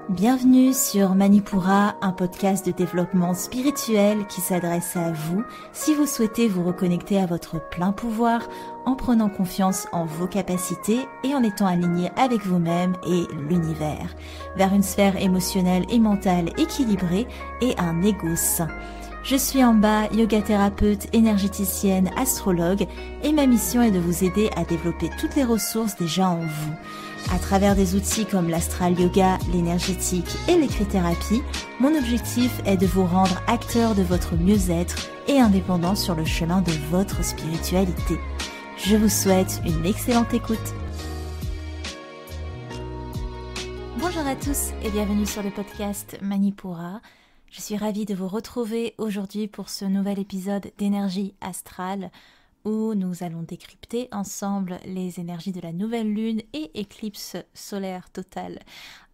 Bienvenue sur Manipura, un podcast de développement spirituel qui s'adresse à vous si vous souhaitez vous reconnecter à votre plein pouvoir en prenant confiance en vos capacités et en étant aligné avec vous-même et l'univers, vers une sphère émotionnelle et mentale équilibrée et un ego sain. Je suis Amba, yoga thérapeute, énergéticienne, astrologue et ma mission est de vous aider à développer toutes les ressources déjà en vous. À travers des outils comme l'astral yoga, l'énergétique et l'écrit-thérapie, mon objectif est de vous rendre acteur de votre mieux-être et indépendant sur le chemin de votre spiritualité. Je vous souhaite une excellente écoute. Bonjour à tous et bienvenue sur le podcast Manipura. Je suis ravie de vous retrouver aujourd'hui pour ce nouvel épisode d'énergie astrale où nous allons décrypter ensemble les énergies de la nouvelle lune et éclipse solaire totale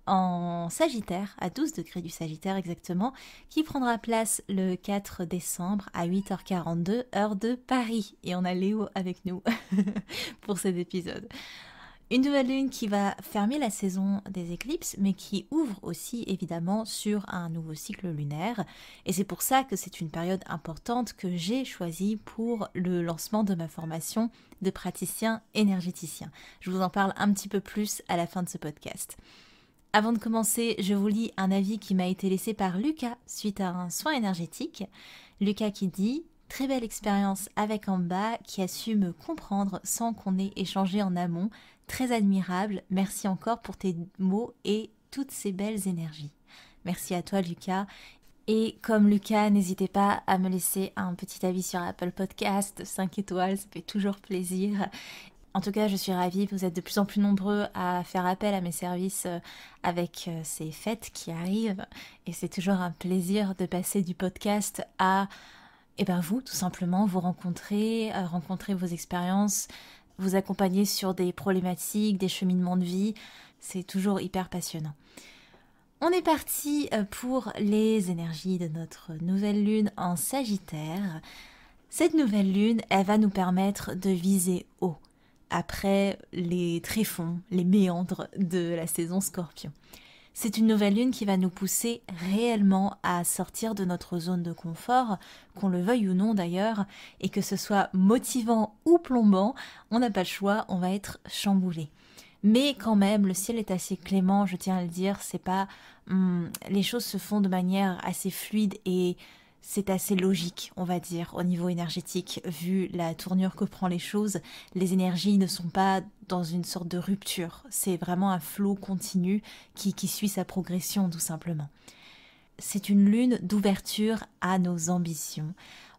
en Sagittaire, à 12 degrés du Sagittaire exactement, qui prendra place le 4 décembre à 8h42, heure de Paris. Et on a Léo avec nous pour cet épisode. Une nouvelle lune qui va fermer la saison des éclipses, mais qui ouvre aussi évidemment sur un nouveau cycle lunaire. Et c'est pour ça que c'est une période importante que j'ai choisie pour le lancement de ma formation de praticien énergéticien. Je vous en parle un petit peu plus à la fin de ce podcast. Avant de commencer, je vous lis un avis qui m'a été laissé par Lucas suite à un soin énergétique. Lucas qui dit « Très belle expérience avec Amba qui a su me comprendre sans qu'on ait échangé en amont. Très admirable, merci encore pour tes mots et toutes ces belles énergies. » Merci à toi Lucas. Et comme Lucas, n'hésitez pas à me laisser un petit avis sur Apple Podcast, 5 étoiles, ça fait toujours plaisir. En tout cas, je suis ravie, vous êtes de plus en plus nombreux à faire appel à mes services avec ces fêtes qui arrivent. Et c'est toujours un plaisir de passer du podcast à vous, tout simplement, vous rencontrer vos expériences, vous accompagner sur des problématiques, des cheminements de vie. C'est toujours hyper passionnant. On est parti pour les énergies de notre nouvelle lune en Sagittaire. Cette nouvelle lune, elle va nous permettre de viser haut, après les tréfonds, les méandres de la saison Scorpion. C'est une nouvelle lune qui va nous pousser réellement à sortir de notre zone de confort, qu'on le veuille ou non d'ailleurs, et que ce soit motivant ou plombant, on n'a pas le choix, on va être chamboulé. Mais quand même, le ciel est assez clément, je tiens à le dire, c'est pas, les choses se font de manière assez fluide et c'est assez logique, on va dire, au niveau énergétique, vu la tournure que prend les choses. Les énergies ne sont pas dans une sorte de rupture. C'est vraiment un flot continu qui suit sa progression, tout simplement. C'est une lune d'ouverture à nos ambitions.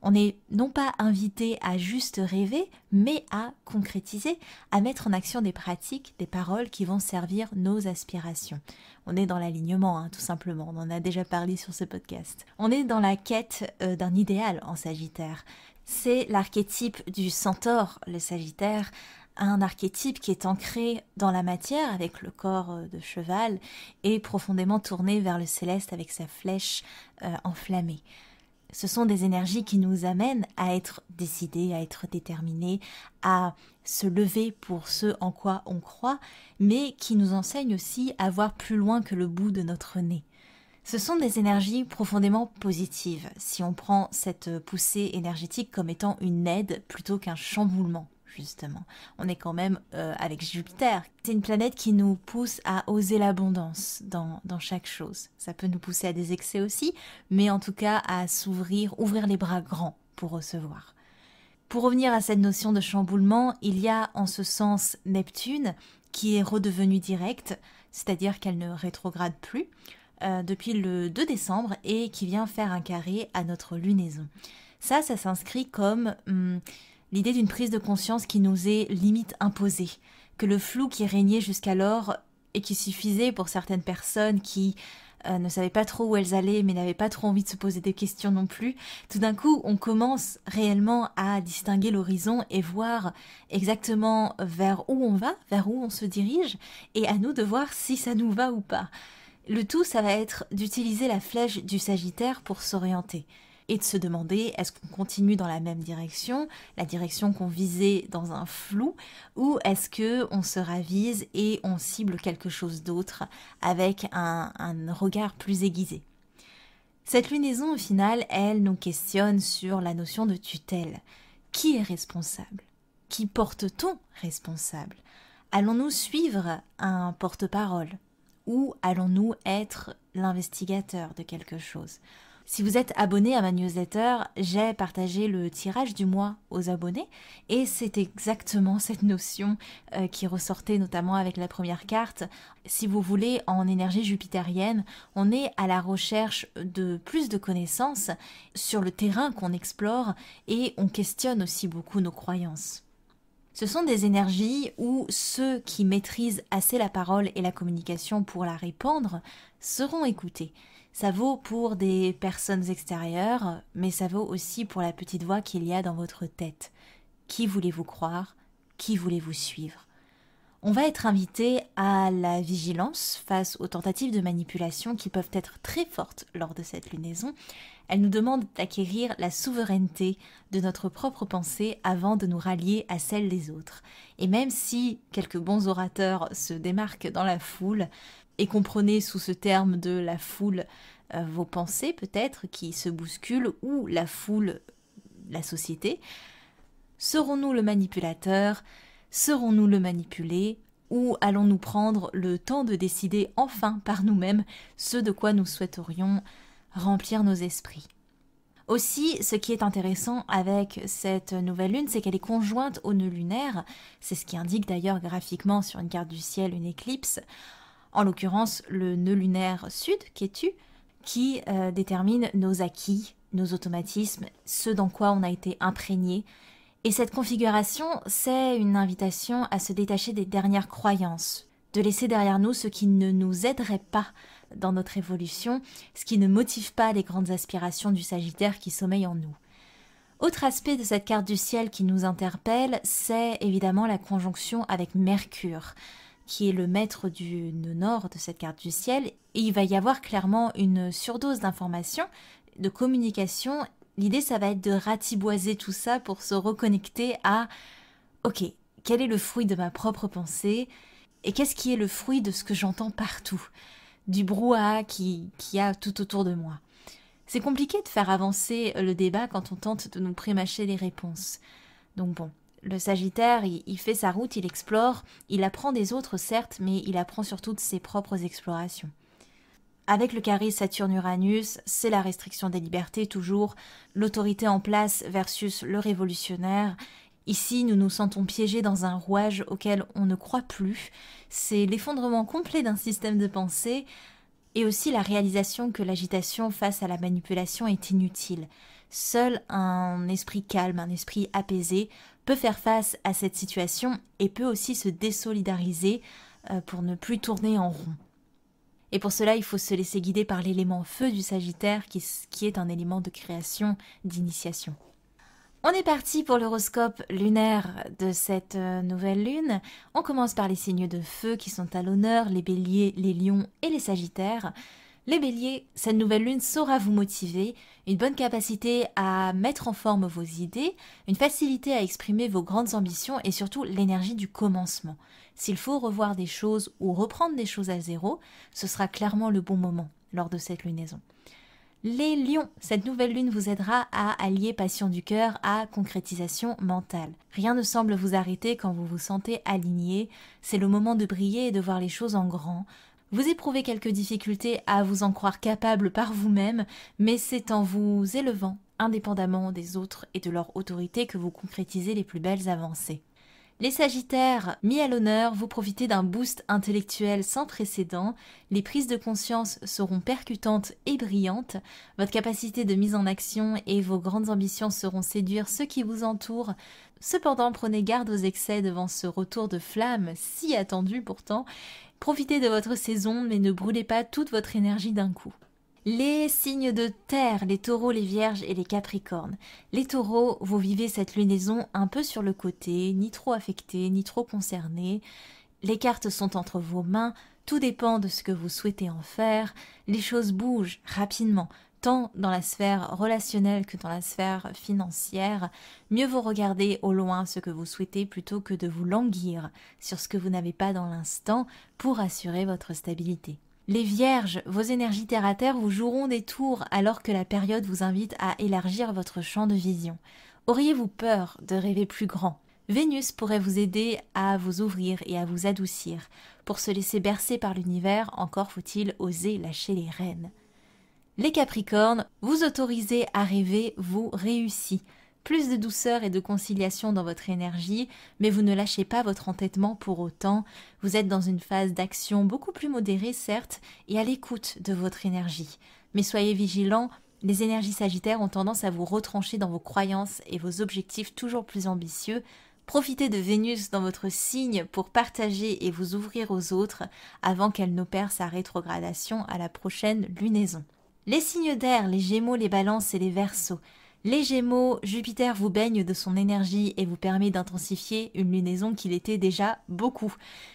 On n'est non pas invité à juste rêver, mais à concrétiser, à mettre en action des pratiques, des paroles qui vont servir nos aspirations. On est dans l'alignement, tout simplement. On en a déjà parlé sur ce podcast. On est dans la quête d'un idéal en Sagittaire. C'est l'archétype du centaure, le Sagittaire, un archétype qui est ancré dans la matière avec le corps de cheval et profondément tourné vers le céleste avec sa flèche enflammée. Ce sont des énergies qui nous amènent à être décidés, à être déterminés, à se lever pour ce en quoi on croit, mais qui nous enseignent aussi à voir plus loin que le bout de notre nez. Ce sont des énergies profondément positives, si on prend cette poussée énergétique comme étant une aide plutôt qu'un chamboulement. Justement, on est quand même avec Jupiter. C'est une planète qui nous pousse à oser l'abondance dans chaque chose. Ça peut nous pousser à des excès aussi, mais en tout cas à ouvrir les bras grands pour recevoir. Pour revenir à cette notion de chamboulement, il y a en ce sens Neptune qui est redevenue directe, c'est-à-dire qu'elle ne rétrograde plus depuis le 2 décembre et qui vient faire un carré à notre lunaison. Ça s'inscrit comme l'idée d'une prise de conscience qui nous est limite imposée, que le flou qui régnait jusqu'alors et qui suffisait pour certaines personnes qui ne savaient pas trop où elles allaient mais n'avaient pas trop envie de se poser des questions non plus, tout d'un coup on commence réellement à distinguer l'horizon et voir exactement vers où on va, vers où on se dirige et à nous de voir si ça nous va ou pas. Le tout, ça va être d'utiliser la flèche du Sagittaire pour s'orienter. et de se demander est-ce qu'on continue dans la même direction, la direction qu'on visait dans un flou, ou est-ce qu'on se ravise et on cible quelque chose d'autre avec un regard plus aiguisé. Cette lunaison, au final, elle nous questionne sur la notion de tutelle. Qui est responsable? Qui porte-t-on responsable? Allons-nous suivre un porte-parole? Ou allons-nous être l'investigateur de quelque chose? Si vous êtes abonné à ma newsletter, j'ai partagé le tirage du mois aux abonnés et c'est exactement cette notion qui ressortait notamment avec la première carte. Si vous voulez, en énergie jupitérienne, on est à la recherche de plus de connaissances sur le terrain qu'on explore et on questionne aussi beaucoup nos croyances. Ce sont des énergies où ceux qui maîtrisent assez la parole et la communication pour la répandre seront écoutés. Ça vaut pour des personnes extérieures, mais ça vaut aussi pour la petite voix qu'il y a dans votre tête. Qui voulez-vous croire? Qui voulez-vous suivre? On va être invité à la vigilance face aux tentatives de manipulation qui peuvent être très fortes lors de cette lunaison. Elle nous demande d'acquérir la souveraineté de notre propre pensée avant de nous rallier à celle des autres. Et même si quelques bons orateurs se démarquent dans la foule, et comprenez sous ce terme de la foule vos pensées peut-être qui se bousculent ou la foule, la société, serons-nous le manipulateur? Serons-nous le manipulé? Ou allons-nous prendre le temps de décider enfin par nous-mêmes ce de quoi nous souhaiterions remplir nos esprits? Aussi, ce qui est intéressant avec cette nouvelle lune, c'est qu'elle est conjointe au nœud lunaire. C'est ce qui indique d'ailleurs graphiquement sur une carte du ciel une éclipse. En l'occurrence, le nœud lunaire sud, Ketu, qui détermine nos acquis, nos automatismes, ce dans quoi on a été imprégné. Et cette configuration, c'est une invitation à se détacher des dernières croyances, de laisser derrière nous ce qui ne nous aiderait pas dans notre évolution, ce qui ne motive pas les grandes aspirations du Sagittaire qui sommeillent en nous. Autre aspect de cette carte du ciel qui nous interpelle, c'est évidemment la conjonction avec Mercure, qui est le maître du nœud nord de cette carte du ciel, et il va y avoir clairement une surdose d'informations, de communication. L'idée, ça va être de ratiboiser tout ça pour se reconnecter à « Ok, quel est le fruit de ma propre pensée et qu'est-ce qui est le fruit de ce que j'entends partout, du brouhaha qui y a tout autour de moi ?» C'est compliqué de faire avancer le débat quand on tente de nous prémâcher les réponses. Donc bon, le Sagittaire, il fait sa route, il explore, il apprend des autres certes, mais il apprend surtout de ses propres explorations. Avec le carré Saturne-Uranus, c'est la restriction des libertés toujours, l'autorité en place versus le révolutionnaire. Ici, nous nous sentons piégés dans un rouage auquel on ne croit plus. C'est l'effondrement complet d'un système de pensée et aussi la réalisation que l'agitation face à la manipulation est inutile. Seul un esprit calme, un esprit apaisé peut faire face à cette situation et peut aussi se désolidariser pour ne plus tourner en rond. Et pour cela, il faut se laisser guider par l'élément feu du Sagittaire qui est un élément de création, d'initiation. On est parti pour l'horoscope lunaire de cette nouvelle lune. On commence par les signes de feu qui sont à l'honneur, les béliers, les lions et les sagittaires. Les béliers, cette nouvelle lune saura vous motiver, une bonne capacité à mettre en forme vos idées, une facilité à exprimer vos grandes ambitions et surtout l'énergie du commencement. S'il faut revoir des choses ou reprendre des choses à zéro, ce sera clairement le bon moment lors de cette lunaison. Les lions, cette nouvelle lune vous aidera à allier passion du cœur à concrétisation mentale. Rien ne semble vous arrêter quand vous vous sentez aligné, c'est le moment de briller et de voir les choses en grand. Vous éprouvez quelques difficultés à vous en croire capable par vous-même, mais c'est en vous élevant, indépendamment des autres et de leur autorité, que vous concrétisez les plus belles avancées. Les Sagittaires, mis à l'honneur, vous profitez d'un boost intellectuel sans précédent, les prises de conscience seront percutantes et brillantes, votre capacité de mise en action et vos grandes ambitions sauront séduire ceux qui vous entourent. Cependant, prenez garde aux excès devant ce retour de flamme, si attendu pourtant. Profitez de votre saison, mais ne brûlez pas toute votre énergie d'un coup. Les signes de terre, les taureaux, les vierges et les capricornes. Les taureaux, vous vivez cette lunaison un peu sur le côté, ni trop affectés, ni trop concernés. Les cartes sont entre vos mains, tout dépend de ce que vous souhaitez en faire. Les choses bougent rapidement, tant dans la sphère relationnelle que dans la sphère financière, mieux vaut regarder au loin ce que vous souhaitez plutôt que de vous languir sur ce que vous n'avez pas dans l'instant pour assurer votre stabilité. Les Vierges, vos énergies terre-à-terre vous joueront des tours alors que la période vous invite à élargir votre champ de vision. Auriez-vous peur de rêver plus grand ? Vénus pourrait vous aider à vous ouvrir et à vous adoucir. Pour se laisser bercer par l'univers, encore faut-il oser lâcher les rênes. Les Capricornes, vous autorisez à rêver, vous réussit. Plus de douceur et de conciliation dans votre énergie, mais vous ne lâchez pas votre entêtement pour autant. Vous êtes dans une phase d'action beaucoup plus modérée, certes, et à l'écoute de votre énergie. Mais soyez vigilants, les énergies sagittaires ont tendance à vous retrancher dans vos croyances et vos objectifs toujours plus ambitieux. Profitez de Vénus dans votre signe pour partager et vous ouvrir aux autres avant qu'elle n'opère sa rétrogradation à la prochaine lunaison. Les signes d'air, les Gémeaux, les Balances et les Verseaux. Les Gémeaux, Jupiter vous baigne de son énergie et vous permet d'intensifier une lunaison qu'il était déjà beaucoup.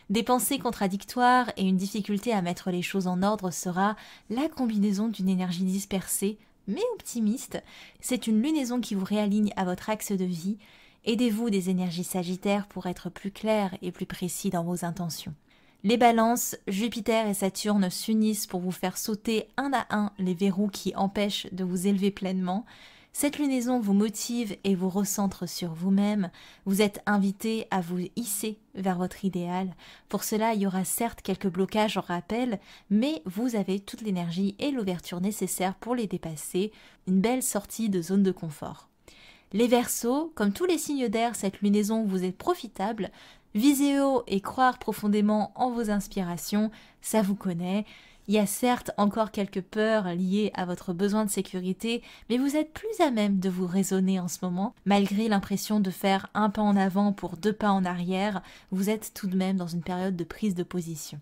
Des pensées contradictoires et une difficulté à mettre les choses en ordre sera la combinaison d'une énergie dispersée mais optimiste. C'est une lunaison qui vous réaligne à votre axe de vie. Aidez-vous des énergies sagittaires pour être plus clair et plus précis dans vos intentions. Les Balances, Jupiter et Saturne s'unissent pour vous faire sauter un à un les verrous qui empêchent de vous élever pleinement. Cette lunaison vous motive et vous recentre sur vous-même. Vous êtes invité à vous hisser vers votre idéal. Pour cela, il y aura certes quelques blocages en rappel, mais vous avez toute l'énergie et l'ouverture nécessaires pour les dépasser. Une belle sortie de zone de confort. Les Verseaux, comme tous les signes d'air, cette lunaison vous est profitable. Visez haut et croire profondément en vos inspirations, ça vous connaît. Il y a certes encore quelques peurs liées à votre besoin de sécurité, mais vous êtes plus à même de vous raisonner en ce moment. Malgré l'impression de faire un pas en avant pour 2 pas en arrière, vous êtes tout de même dans une période de prise de position.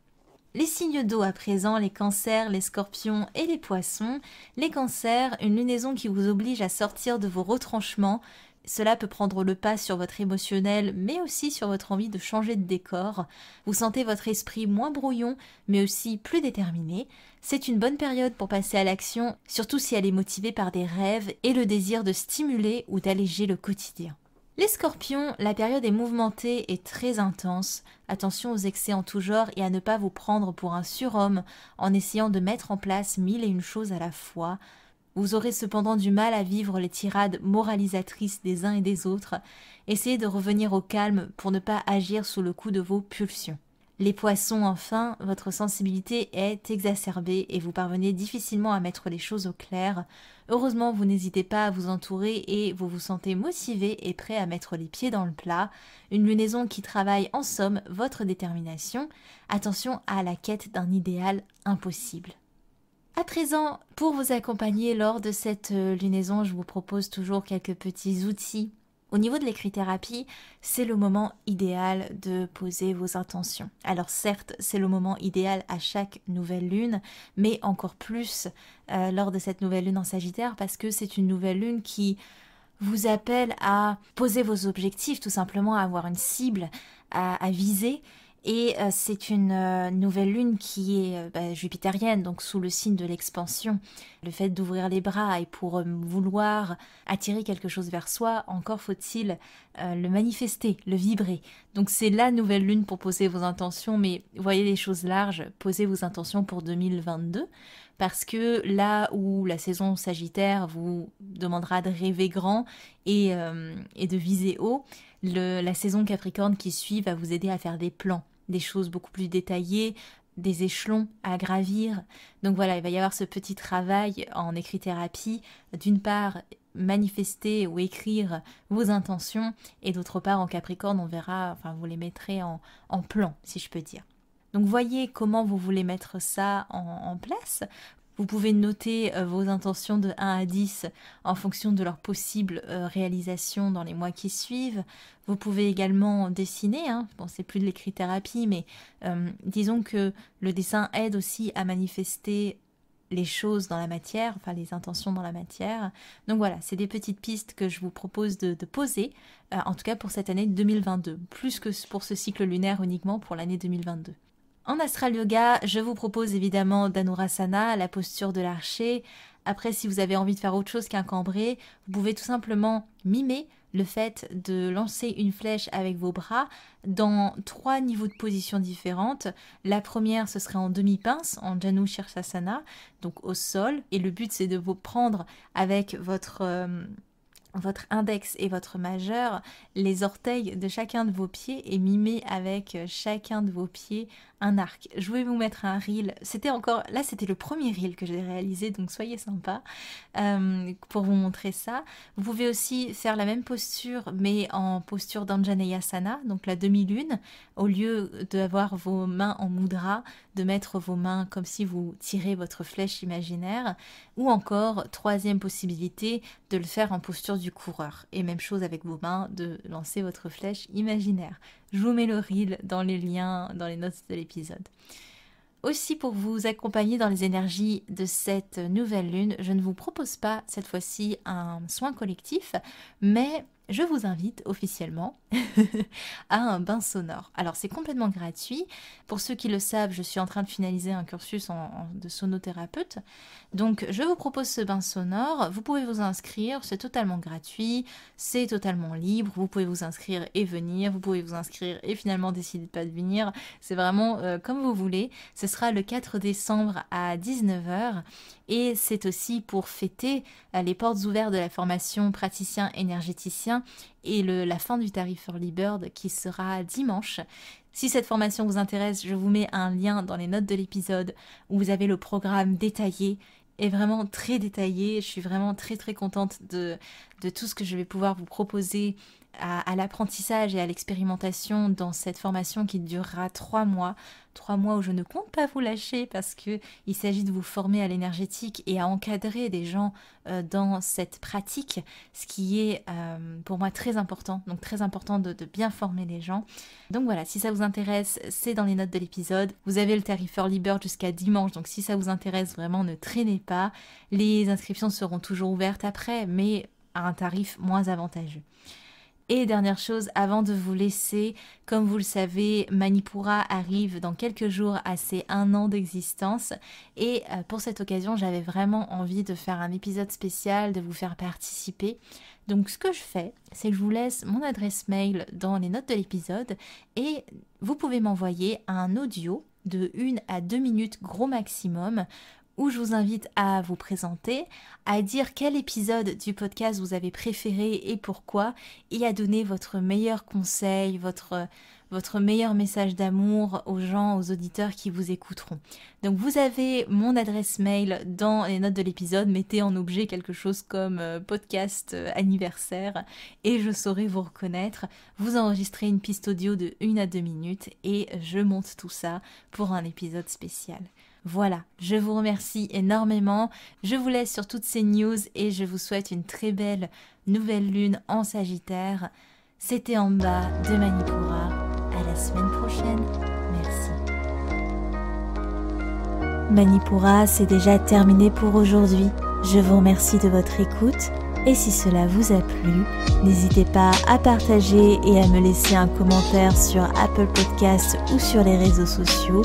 Les signes d'eau à présent, les cancers, les scorpions et les poissons. Les cancers, une lunaison qui vous oblige à sortir de vos retranchements. Cela peut prendre le pas sur votre émotionnel, mais aussi sur votre envie de changer de décor. Vous sentez votre esprit moins brouillon, mais aussi plus déterminé. C'est une bonne période pour passer à l'action, surtout si elle est motivée par des rêves et le désir de stimuler ou d'alléger le quotidien. Les Scorpions, la période est mouvementée et très intense. Attention aux excès en tout genre et à ne pas vous prendre pour un surhomme en essayant de mettre en place 1001 choses à la fois. Vous aurez cependant du mal à vivre les tirades moralisatrices des uns et des autres. Essayez de revenir au calme pour ne pas agir sous le coup de vos pulsions. Les Poissons, enfin, votre sensibilité est exacerbée et vous parvenez difficilement à mettre les choses au clair. Heureusement, vous n'hésitez pas à vous entourer et vous vous sentez motivé et prêt à mettre les pieds dans le plat. Une lunaison qui travaille en somme votre détermination. Attention à la quête d'un idéal impossible. À présent, pour vous accompagner lors de cette lunaison, je vous propose toujours quelques petits outils. Au niveau de l'écrit-thérapie, c'est le moment idéal de poser vos intentions. Alors certes, c'est le moment idéal à chaque nouvelle lune, mais encore plus lors de cette nouvelle lune en Sagittaire, parce que c'est une nouvelle lune qui vous appelle à poser vos objectifs, tout simplement à avoir une cible à viser. Et c'est une nouvelle lune qui est jupitérienne, donc sous le signe de l'expansion. Le fait d'ouvrir les bras et pour vouloir attirer quelque chose vers soi, encore faut-il le manifester, le vibrer. Donc c'est la nouvelle lune pour poser vos intentions, mais voyez les choses larges, posez vos intentions pour 2022. Parce que là où la saison Sagittaire vous demandera de rêver grand et de viser haut, la saison Capricorne qui suit va vous aider à faire des plans, des choses beaucoup plus détaillées, des échelons à gravir. Donc voilà, il va y avoir ce petit travail en écrit-thérapie, d'une part manifester ou écrire vos intentions, et d'autre part en Capricorne, on verra, enfin vous les mettrez en plan, si je peux dire. Donc voyez comment vous voulez mettre ça en place. Vous pouvez noter vos intentions de 1 à 10 en fonction de leur possible réalisation dans les mois qui suivent. Vous pouvez également dessiner, bon c'est plus de l'écrit-thérapie, mais disons que le dessin aide aussi à manifester les choses dans la matière, enfin les intentions dans la matière. Donc voilà, c'est des petites pistes que je vous propose de poser, en tout cas pour cette année 2022, plus que pour ce cycle lunaire uniquement pour l'année 2022. En Astral Yoga, je vous propose évidemment Dhanurasana, la posture de l'archer, Après, si vous avez envie de faire autre chose qu'un cambré, vous pouvez tout simplement mimer le fait de lancer une flèche avec vos bras dans 3 niveaux de position différentes. La première, ce serait en demi-pince, en Janu Sirsasana, donc au sol. Et le but, c'est de vous prendre avec votre index et votre majeur, les orteils de chacun de vos pieds et mimer avec chacun de vos pieds un arc. Je vais vous mettre un reel. C'était le premier reel que j'ai réalisé, donc soyez sympa pour vous montrer ça. Vous pouvez aussi faire la même posture, mais en posture d'Anjaneyasana, donc la demi-lune. Au lieu d'avoir vos mains en mudra, de mettre vos mains comme si vous tirez votre flèche imaginaire. Ou encore, troisième possibilité, de le faire en posture du coureur. Et même chose avec vos mains, de lancer votre flèche imaginaire. Je vous mets le reel dans les liens, dans les notes de l'épisode. Aussi, pour vous accompagner dans les énergies de cette nouvelle lune, je ne vous propose pas cette fois-ci un soin collectif, mais je vous invite officiellement à un bain sonore. Alors c'est complètement gratuit. Pour ceux qui le savent, je suis en train de finaliser un cursus de sonothérapeute. Donc je vous propose ce bain sonore. Vous pouvez vous inscrire, c'est totalement gratuit, c'est totalement libre. Vous pouvez vous inscrire et venir. Vous pouvez vous inscrire et finalement décider de pas de venir. C'est vraiment comme vous voulez. Ce sera le 4 décembre à 19h. Et c'est aussi pour fêter les portes ouvertes de la formation praticien énergéticien et la fin du tarif Early Bird qui sera dimanche. Si cette formation vous intéresse, je vous mets un lien dans les notes de l'épisode où vous avez le programme détaillé et vraiment très détaillé. Je suis vraiment très très contente de tout ce que je vais pouvoir vous proposer à l'apprentissage et à l'expérimentation dans cette formation qui durera 3 mois. 3 mois où je ne compte pas vous lâcher parce qu'il s'agit de vous former à l'énergétique et à encadrer des gens dans cette pratique, ce qui est pour moi très important. Donc très important de bien former les gens. Donc voilà, si ça vous intéresse, c'est dans les notes de l'épisode. Vous avez le tarif Early Bird jusqu'à dimanche, donc si ça vous intéresse vraiment, ne traînez pas. Les inscriptions seront toujours ouvertes après, mais à un tarif moins avantageux. Et dernière chose, avant de vous laisser, comme vous le savez, Manipura arrive dans quelques jours à ses 1 an d'existence. Et pour cette occasion, j'avais vraiment envie de faire un épisode spécial, de vous faire participer. Donc ce que je fais, c'est que je vous laisse mon adresse mail dans les notes de l'épisode. Et vous pouvez m'envoyer un audio de 1 à 2 minutes gros maximum, où je vous invite à vous présenter, à dire quel épisode du podcast vous avez préféré et pourquoi, et à donner votre meilleur conseil, votre meilleur message d'amour aux gens, aux auditeurs qui vous écouteront. Donc vous avez mon adresse mail dans les notes de l'épisode, mettez en objet quelque chose comme podcast anniversaire et je saurai vous reconnaître. Vous enregistrez une piste audio de 1 à 2 minutes et je monte tout ça pour un épisode spécial. Voilà, je vous remercie énormément, je vous laisse sur toutes ces news et je vous souhaite une très belle nouvelle lune en Sagittaire. C'était En bas de Manipura, à la semaine prochaine, merci. Manipura, c'est déjà terminé pour aujourd'hui. Je vous remercie de votre écoute et si cela vous a plu, n'hésitez pas à partager et à me laisser un commentaire sur Apple Podcasts ou sur les réseaux sociaux.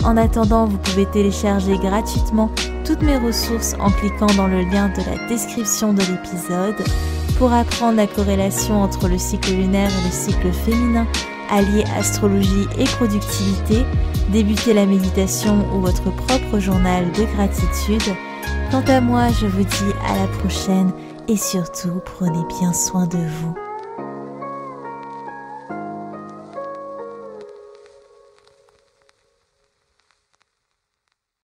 En attendant, vous pouvez télécharger gratuitement toutes mes ressources en cliquant dans le lien de la description de l'épisode pour apprendre la corrélation entre le cycle lunaire et le cycle féminin, allier astrologie et productivité, débuter la méditation ou votre propre journal de gratitude. Quant à moi, je vous dis à la prochaine et surtout, prenez bien soin de vous.